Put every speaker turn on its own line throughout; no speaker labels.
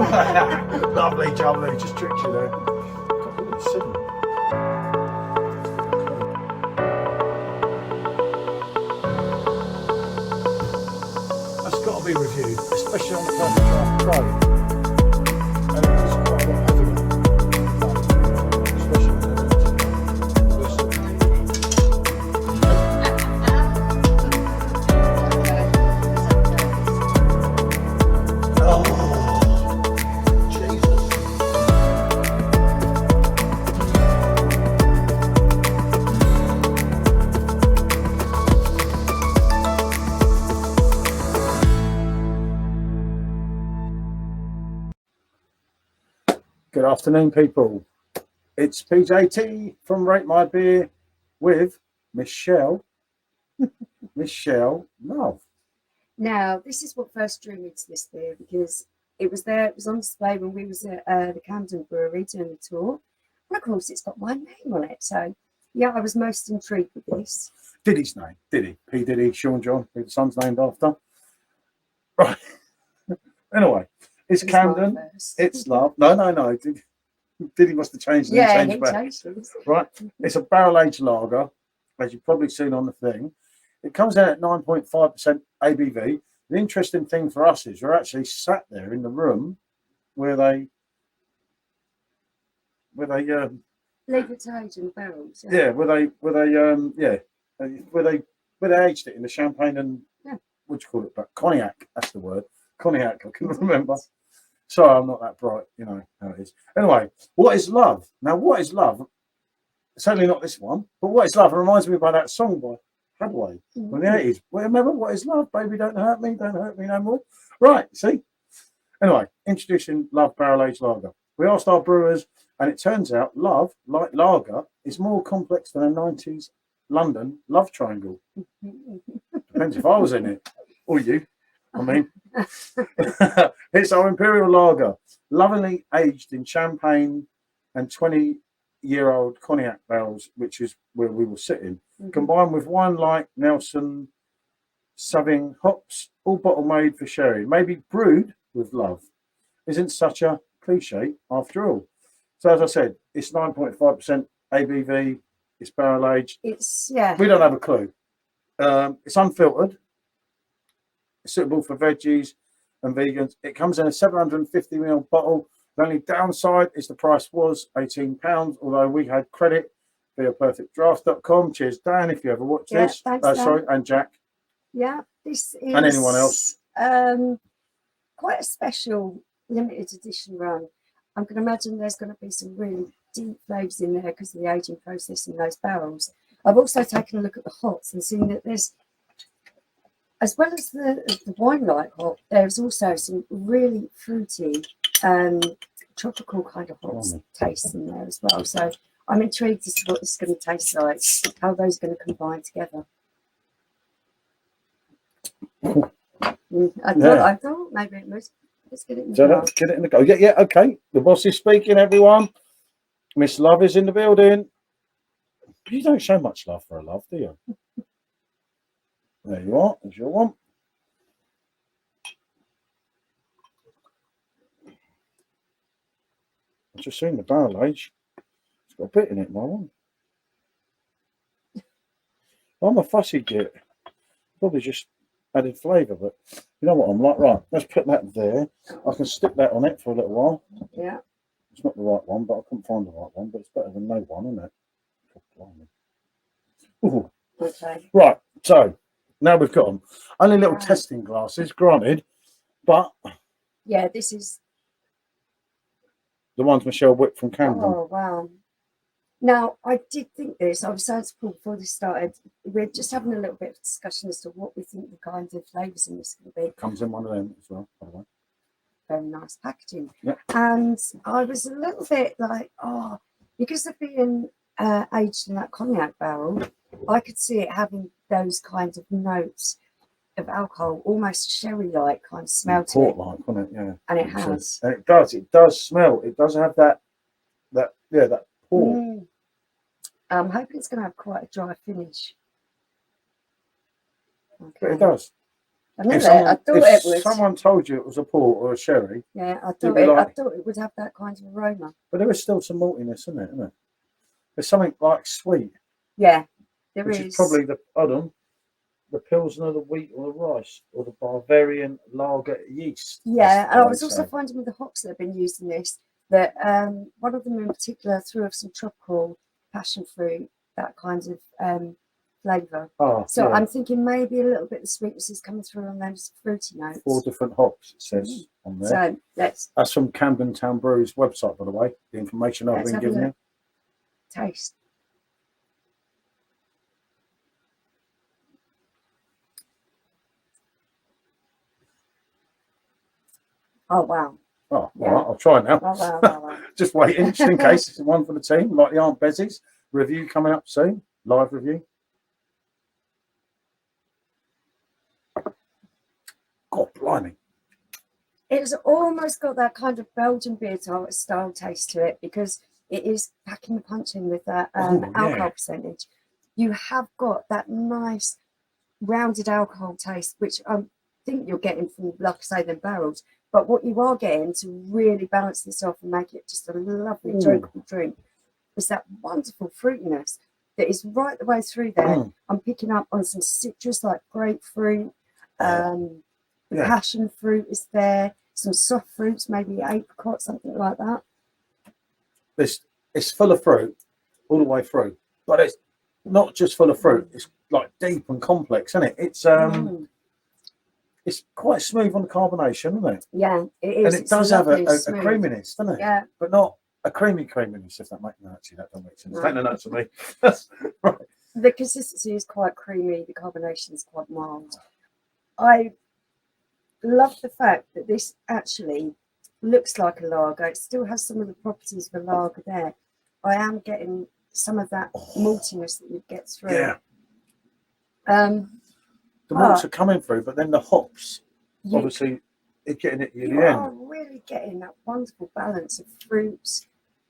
Lovely, jubbly, just tricked you there. God, look at the signal. That's got to be reviewed, especially on the first draft Friday. And it's quite a lot heavier. Especially when Good afternoon, people. It's PJT from Rate My Beer with Michelle. Michelle Love.
Now, this is what first drew me to this beer because it was there, it was on display when we was at the Camden Brewery doing the tour. And of course, it's got my name on it. So, yeah, I was most intrigued with this.
Diddy's name, Diddy. P. Diddy, Sean John, who the son's named after. Right. Anyway, it's Camden. It's Love. No. Diddy must have changed it.
Yeah,
he changed it. Right. It's a barrel-aged lager, as you've probably seen on the thing. It comes in at 9.5% ABV. The interesting thing for us is we're actually sat there in the room where they
leave it to age in barrels.
Yeah, where they aged it in the champagne and what do you call it? But cognac, that's the word. Cognac, I can remember. Sorry, I'm not that bright, you know how it is. Anyway, what is love? Now, what is love? Certainly not this one, but what is love? It reminds me about that song by Hadway from the 80s. Well, remember, what is love? Baby, don't hurt me no more. Right, see? Anyway, introducing Love Barrel Aged Lager. We asked our brewers, and it turns out love, like lager, is more complex than a 90s London love triangle. Depends if I was in it, or you. I mean, it's our imperial lager, lovingly aged in champagne and 20-year-old cognac barrels, which is where we will sit in, combined with wine like Nelson, Sauvin hops, all bottle made for sherry, maybe brewed with love. Isn't such a cliche after all. So as I said, it's 9.5% ABV. It's barrel aged. We don't have a clue. It's unfiltered. It's suitable for veggies and vegans. It comes in a 750ml bottle. The only downside is the price was £18, although we had credit via perfectdraft.com. Cheers, Dan, if you ever watch this.
Thanks,
sorry, and Jack.
Yeah, this is
and anyone else.
Quite a special limited edition run. I'm going to imagine there's going to be some really deep flavours in there because of the aging process in those barrels. I've also taken a look at the hops and seen that there's, as well as the wine-like hop, there's also some really fruity, tropical kind of hops taste in there as well. So I'm intrigued as to what this is going to taste like, how those are going to combine together. I thought maybe it was. Let's get it in the go.
Get it in the go. Yeah, okay. The boss is speaking, everyone. Miss Love is in the building. You don't show much love for a love, do you? There you are. There's your one. I've just seen the barrel age. It's got a bit in it, my one. I'm a fussy git. Probably just added flavour, but you know what I'm like. Right, let's put that there. I can stick that on it for a little while.
Yeah.
It's not the right one, but I couldn't find the right one, but it's better than no one, isn't it? Ooh.
Okay.
Right, so now we've got them. Only little testing glasses, granted, but
yeah, this is
the ones Michelle whipped from Camden.
Oh wow! Now I did think this. I was saying to Paul before this started. We're just having a little bit of discussion as to what we think the kind of flavours in this going to be.
Comes in one of them as well, by the way.
Very nice packaging.
Yep.
And I was a little bit like, because of being aged in that cognac barrel, I could see it having those kinds of notes of alcohol, almost sherry-like kind of smell to it.
Port-like, wasn't it? Yeah.
And it has.
And it does. It does smell. It does have that port.
I'm hoping it's going to have quite a dry finish. Okay.
But it does.
Admit it, I thought it would.
Someone told you it was a port or a sherry,
Yeah, I
you'd
thought
be
it. I
like-
thought it would have that kind of aroma.
but there is still some maltiness in it, isn't it? There's something like sweet,
Yeah, there
which
is.
is probably the Pilsner, the wheat, or the rice, or the Bavarian lager yeast.
Yeah, and I was
I'd
also
say.
finding with the hops that have been used in this that one of them in particular threw off some tropical passion fruit, that kind of flavour.
Oh,
So
yeah.
I'm thinking maybe a little bit of sweetness is coming through on those fruity notes.
4 different hops, it says on there.
So
That's from Camden Town Brewery's website, by the way. The information I've
let's
been
have a
giving you.
look. Taste. Oh wow.
Oh,
Yeah.
all right, I'll try now.
Oh wow.
Just waiting, just in case it's one for the team, like the Aunt Bezzies. Review coming up soon. Live review. God, blimey.
It's almost got that kind of Belgian beer style taste to it because it is packing the punch in with that alcohol percentage. You have got that nice rounded alcohol taste, which I think you're getting from, like I say, the barrels. But what you are getting to really balance this off and make it just a lovely drinkable drink is that wonderful fruitiness that is right the way through there. I'm picking up on some citrus like grapefruit, the passion fruit is there, some soft fruits, maybe apricot, something like that.
It's full of fruit all the way through, but it's not just full of fruit. It's like deep and complex, isn't it? It's quite smooth on the carbonation, isn't it?
Yeah, it is.
And it does have a creaminess, doesn't it?
Yeah.
But not a creaminess, if that makes sense. Actually, that don't make sense.
No.
Take the notes of me. Right.
The consistency is quite creamy. The carbonation is quite mild. I love the fact that this actually looks like a lager. It still has some of the properties of a lager there. I am getting some of that maltiness that you get through.
Yeah.
The
malts are coming through, but then the hops, obviously, are getting it at the end.
You are really getting that wonderful balance of fruits,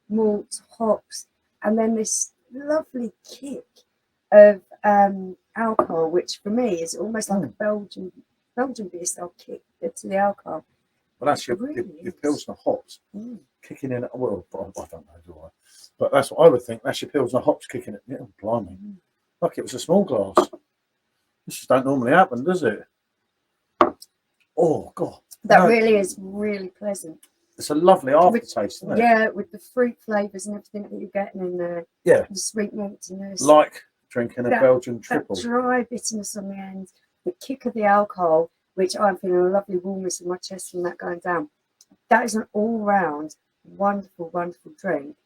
malt, hops, and then this lovely kick of alcohol, which for me is almost like a Belgian beer style kick to the alcohol.
Well, that's your Pilsner hops kicking in. Well, I don't know, do I? But that's what I would think. That's your Pilsner hops kicking it. Yeah, blimey. Like it was a small glass. This just don't normally happen, does it? Oh, God.
That really is really pleasant.
It's a lovely aftertaste, isn't it?
Yeah, with the fruit flavours and everything that you're getting in there.
Yeah.
The sweet maltiness.
Like drinking a Belgian triple.
That dry bitterness on the end. The kick of the alcohol, which I'm feeling a lovely warmness in my chest from that going down. That is an all-round wonderful, wonderful drink.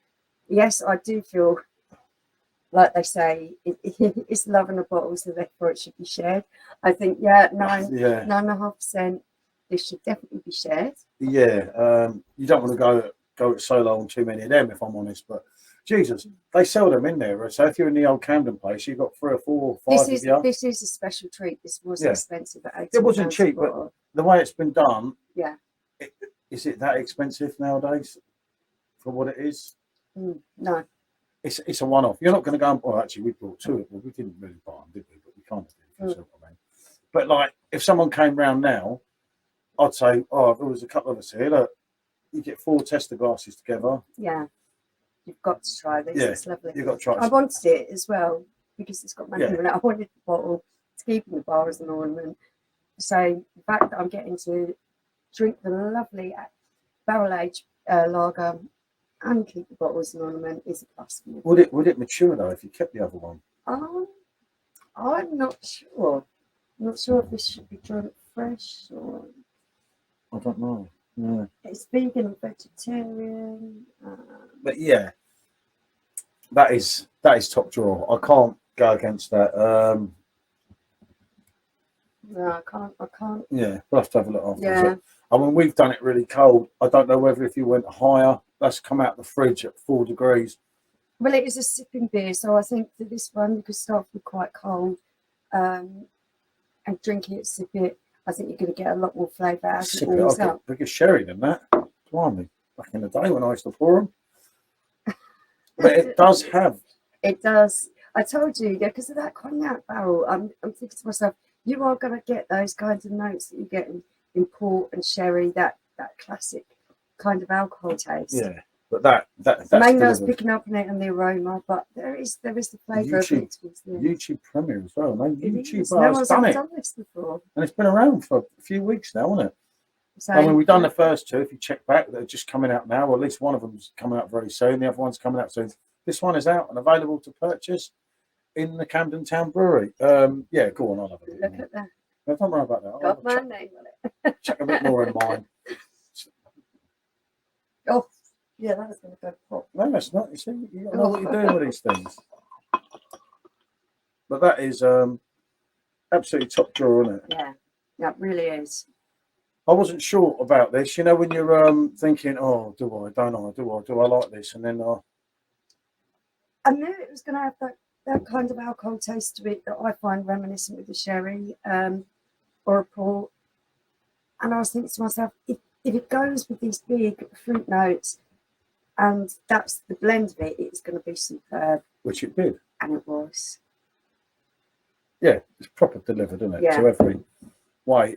Yes, I do feel like they say it's love in a bottle, so therefore it should be shared. I think 9.5%. This should definitely be shared.
Yeah, you don't want to go it solo on too many of them, if I'm honest. But Jesus, they sell them in there. So if you're in the old Camden place, you've got 3 or 4 or 5 of you.
This is a special treat. This was expensive at £18.
It wasn't cheap, but the way it's been done, is it that expensive nowadays for what it is?
No.
It's a one-off. You're not going to go. Well, actually, we bought 2. Well, we didn't really buy them, did we? But we kind of did. If you see what I mean. But like, if someone came round now, I'd say, oh, if there was a couple of us here, look, you get 4 tester glasses together.
Yeah, you've got to try this.
Yeah,
it's lovely.
You've got to try it.
I wanted it as well because it's got money in it. I wanted the bottle to keep in the bar as an ornament. So the fact that I'm getting to drink the lovely barrel-aged lager and keep the bottle as an ornament is a plus for me.
Would it mature though if you kept the other one?
I'm not sure. I'm not sure if this should be drunk fresh or.
I don't know. Yeah.
It's vegan and vegetarian.
But yeah, that is top drawer. I can't go against that.
No, I can't.
Yeah, we'll have to have a look after.
Yeah.
I mean, we've done it really cold. I don't know whether if you went higher, that's come out the fridge at 4 degrees.
Well, it is a sipping beer, so I think for this one, you could start with quite cold and drink it, sip it. I think you're going to get a lot more flavour out of it.
I'll get bigger sherry than that. Blimey, back in the day when I used to pour them. But it does have.
It does. I told you, because of that cognac barrel, I'm thinking to myself, you are going to get those kinds of notes that you get in port and sherry, that classic kind of alcohol taste.
Yeah, but that's
Mainly I was
delivered.
picking up on it and the aroma, but there is the flavour of it.
YouTube Premier as well. No, YouTube
No
has
one's
done
ever
it.
done this before.
And it's been around for a few weeks now, hasn't it?
So,
I mean, we've done the first two. If you check back, they're just coming out now. Or at least one of them's coming out very soon. The other one's coming out soon. This one is out and available to purchase in the Camden Town Brewery. Yeah, go on. I'll have a look.
Look at that.
No, don't worry about that.
Got my name on it.
Check a bit more in mine.
Oh, yeah, that was going to go pop.
No, it's not. You see, you know what you're doing with these things. But that is absolutely top drawer, isn't it?
Yeah, that really is.
I wasn't sure about this. You know, when you're thinking, oh, do I, don't I, do I like this? And then
I knew it was going to have that kind of alcohol taste to it that I find reminiscent with the sherry or a port. And I was thinking to myself, if it goes with these big fruit notes and that's the blend of it, it's going to be superb.
which it did.
And it was.
Yeah, it's proper delivered, isn't it?
Yeah.
To every way.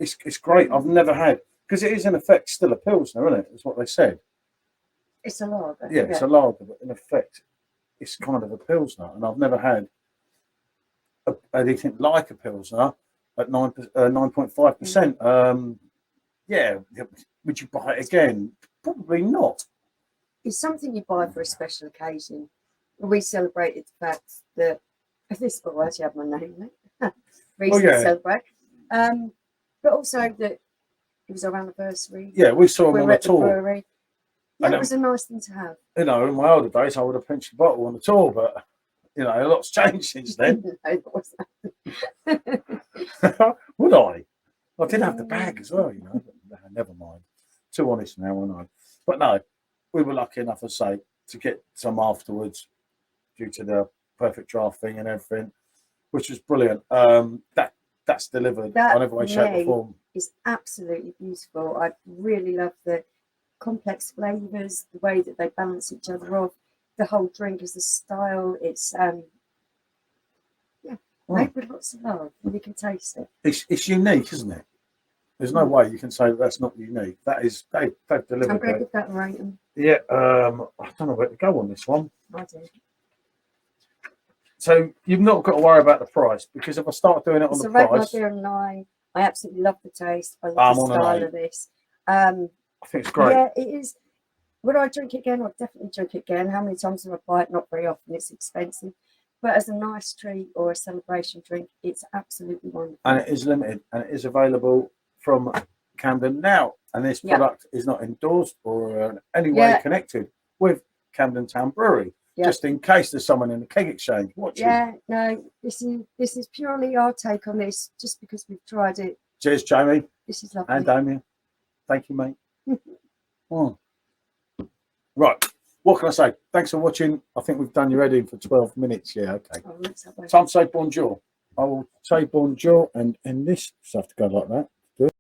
It's great. I've never had, because it is in effect still a Pilsner, isn't it? That's what they said.
It's a lager.
Yeah, it's a lager, but in effect, it's kind of a Pilsner. And I've never had anything like a Pilsner at 9.5%. Yeah, would you buy it again? Probably not.
It's something you buy for a special occasion. We celebrated the fact that this will actually have my name in it. Reason to celebrate. But also that it was our anniversary.
Yeah, we saw them on a
at the
tour.
brewery. Yeah, it was a nice thing to have.
You know, in my older days, I would have pinched a bottle on the tour, but you know, a lot's changed since then. Would I? I did have the bag as well, you know. But never mind. Too honest now, aren't I? But no, we were lucky enough, as I say, to get some afterwards due to the perfect draft thing and everything, which was brilliant. That's delivered on every way, shape, or form.
It's absolutely beautiful. I really love the complex flavours, the way that they balance each other off. The whole drink is a style. It's made with lots of love, and you can taste it.
It's unique, isn't it? There's no way you can say that's not unique. That is, they've delivered.
I'm going to give that a rating.
Yeah, I don't know where to go on this one.
I do.
So you've not got to worry about the price, because if I start doing it on the price,
my beer 9. I absolutely love the taste. I love the style of this.
I think it's great.
Yeah, it is. Would I drink it again? I'd definitely drink it again. How many times have I buy it? Not very often. It's expensive. But as a nice treat or a celebration drink, it's absolutely wonderful.
And it is limited, and it is available from Camden now. And this product is not endorsed or in any way connected with Camden Town Brewery. Just in case there's someone in the keg exchange watching.
Yeah, no, this is purely our take on this, just because we've tried it.
Cheers, Jamie.
This is lovely.
And Damien. Thank you, mate. Right. What can I say? Thanks for watching. I think we've done your editing for 12 minutes. Yeah, okay.
Oh, let's have a...
Time to say bonjour. I will say bonjour and this. Just have to go like that.